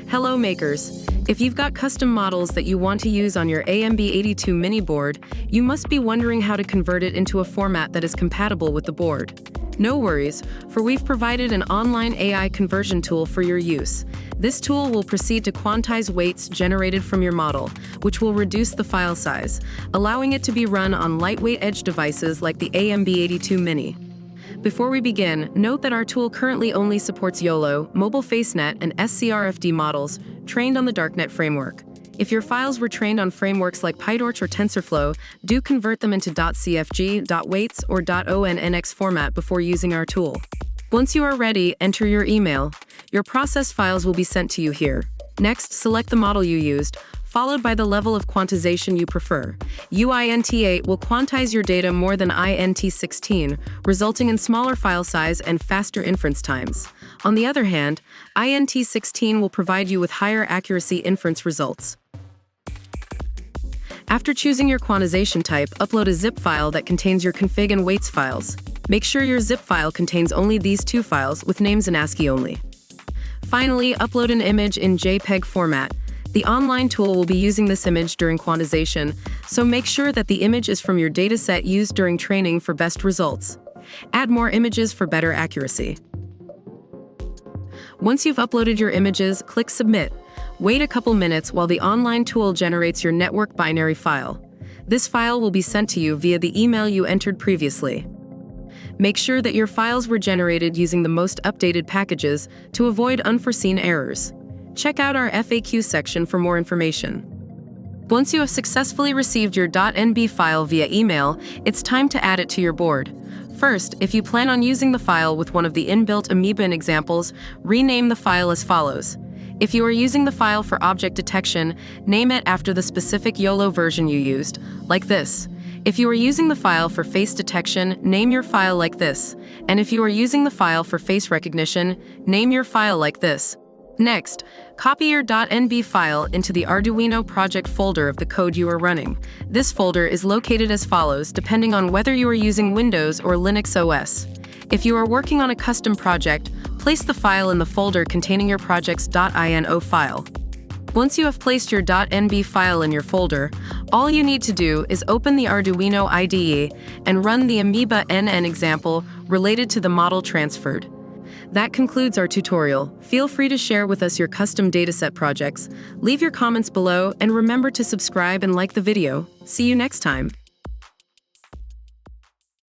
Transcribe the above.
Hello makers! If you've got custom models that you want to use on your AMB82 mini board, you must be wondering how to convert it into a format that is compatible with the board. No worries, for we've provided an online AI conversion tool for your use. This tool will proceed to quantize weights generated from your model, which will reduce the file size, allowing it to be run on lightweight edge devices like the AMB82 Mini. Before we begin, note that our tool currently only supports YOLO, Mobile FaceNet, and SCRFD models trained on the DarkNet framework. If your files were trained on frameworks like PyTorch or TensorFlow, do convert them into .cfg, .weights, or .onnx format before using our tool. Once you are ready, enter your email. Your processed files will be sent to you here. Next, select the model you used, followed by the level of quantization you prefer. uint8 will quantize your data more than int16, resulting in smaller file size and faster inference times. On the other hand, int16 will provide you with higher accuracy inference results. After choosing your quantization type, upload a zip file that contains your config and weights files. Make sure your zip file contains only these two files with names in ASCII only. Finally, upload an image in JPEG format. The online tool will be using this image during quantization, so make sure that the image is from your dataset used during training for best results. Add more images for better accuracy. Once you've uploaded your images, click Submit. Wait a couple minutes while the online tool generates your network binary file. This file will be sent to you via the email you entered previously. Make sure that your files were generated using the most updated packages to avoid unforeseen errors. Check out our FAQ section for more information. Once you have successfully received your .nb file via email, it's time to add it to your board. First, if you plan on using the file with one of the inbuilt Ameba examples, rename the file as follows. If you are using the file for object detection, name it after the specific YOLO version you used, like this. If you are using the file for face detection, name your file like this. And if you are using the file for face recognition, name your file like this. Next, copy your .nb file into the Arduino project folder of the code you are running. This folder is located as follows depending on whether you are using Windows or Linux OS. If you are working on a custom project, place the file in the folder containing your project's .ino file. Once you have placed your .nb file in your folder, all you need to do is open the Arduino IDE and run the Ameba NN example related to the model transferred. That concludes our tutorial. Feel free to share with us your custom dataset projects. Leave your comments below and remember to subscribe and like the video. See you next time.